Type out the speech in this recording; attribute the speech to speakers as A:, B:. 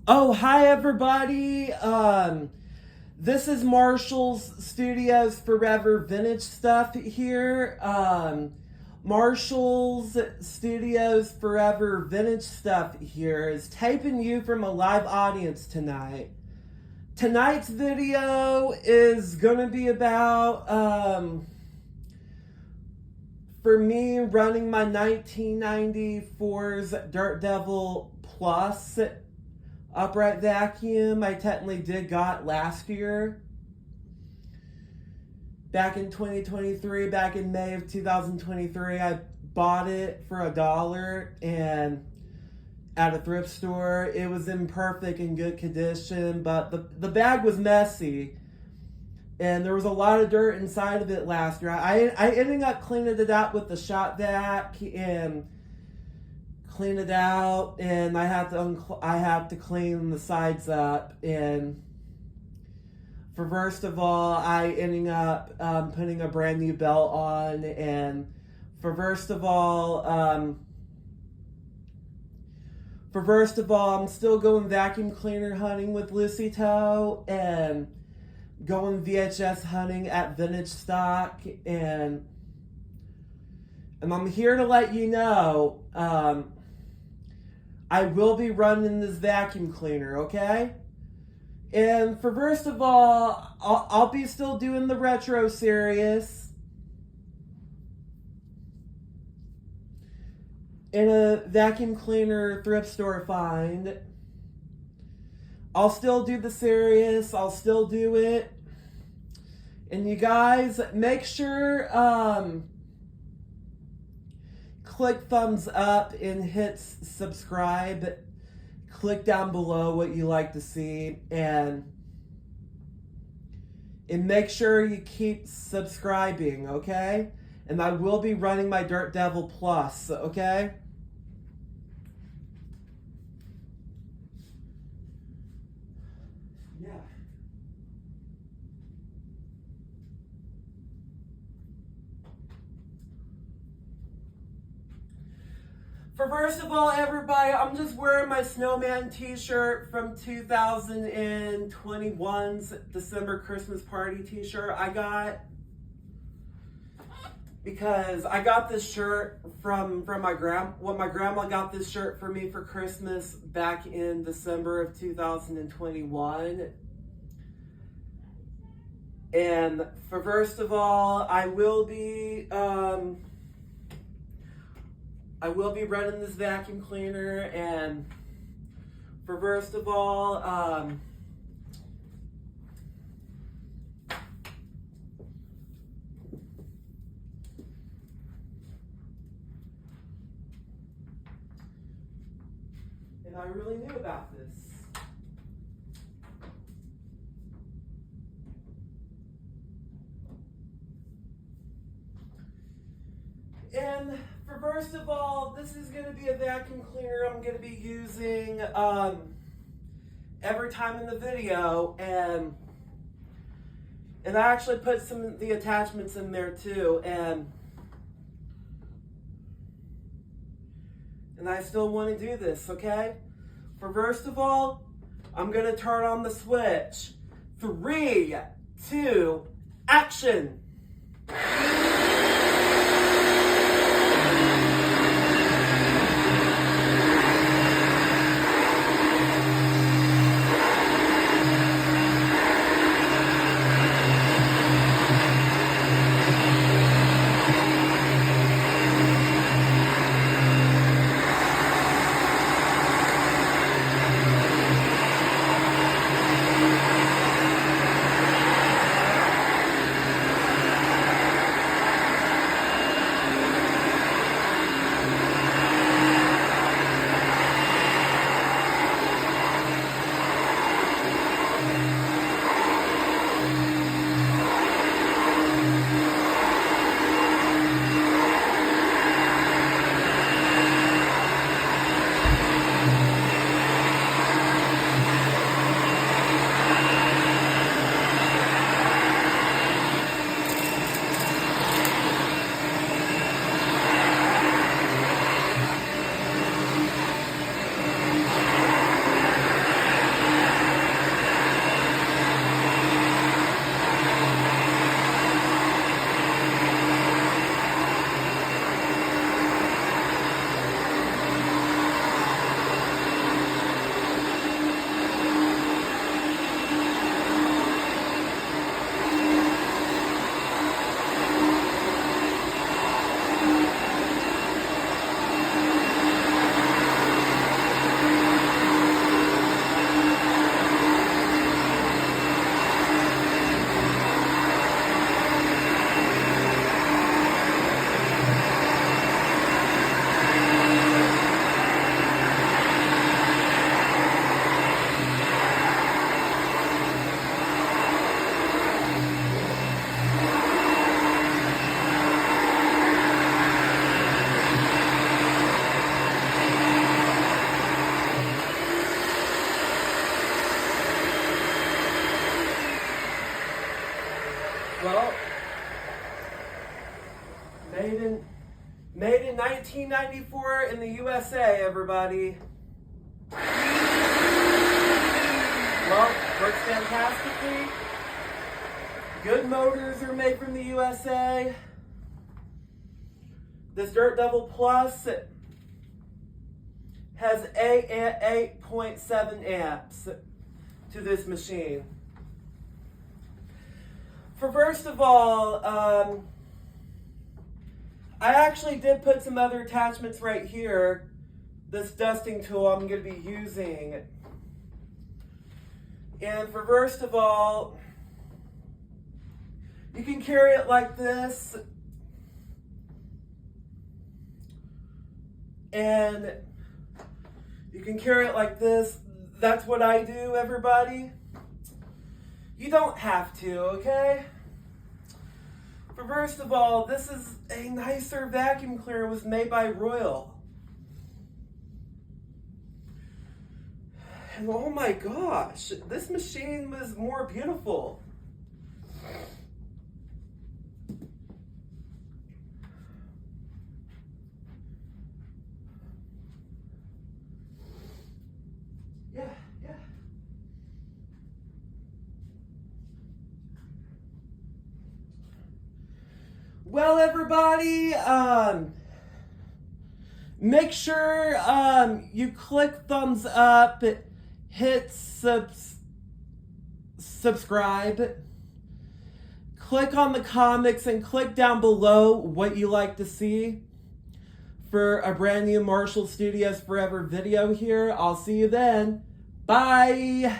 A: Oh, hi everybody. This is Marshall's Studios Forever Vintage Stuff here. Marshall's Studios Forever Vintage Stuff here is taping you from a live audience tonight. Tonight's video is going to be about, for me running my 1994's Dirt Devil Plus upright vacuum. I technically did got last year. Back in 2023, back in May of 2023, I bought it for $1 and at a thrift store. It was in perfect and good condition, but the bag was messy. And there was a lot of dirt inside of it last year. I ended up cleaning it out with the shop vac and clean it out, and I have to clean the sides up. And for first of all, I ended up putting a brand new belt on, and for first of all, I'm still going vacuum cleaner hunting with Lucy Toe and going VHS hunting at Vintage Stock, and I'm here to let you know I will be running this vacuum cleaner, okay? And for first of all, I'll be still doing the retro series in a vacuum cleaner thrift store find. I'll still do the series. I'll still do it. And you guys, make sure click thumbs up and hit subscribe. Click down below what you like to see, and make sure you keep subscribing, okay? And I will be running my Dirt Devil Plus, okay? Yeah. For first of all, everybody, I'm just wearing my Snowman t-shirt from 2021's December Christmas Party t-shirt I got. Because I got this shirt from my grandma got this shirt for me for Christmas back in December of 2021. And for first of all, I will be running this vacuum cleaner, and for first of all, and I really knew about this. And for first of all, this is going to be a vacuum cleaner I'm going to be using every time in the video, and I actually put some of the attachments in there too, and I still want to do this, okay? For first of all, I'm going to turn on the switch. 3, 2, action! Made in 1994 in the USA, everybody. Well, works fantastically. Good motors are made from the USA. This Dirt Devil Plus has 8.7 amps to this machine. First of all, I actually did put some other attachments right here. This dusting tool I'm going to be using. And first of all, you can carry it like this. And you can carry it like this. That's what I do, everybody. You don't have to, okay? First of all, this is a nicer vacuum cleaner. It was made by Royal. And oh my gosh, this machine was more beautiful. Yeah. Well, everybody, make sure you click thumbs up, hit subscribe, click on the comics, and click down below what you like to see for a brand new Marshall Studios Forever video here. I'll see you then. Bye!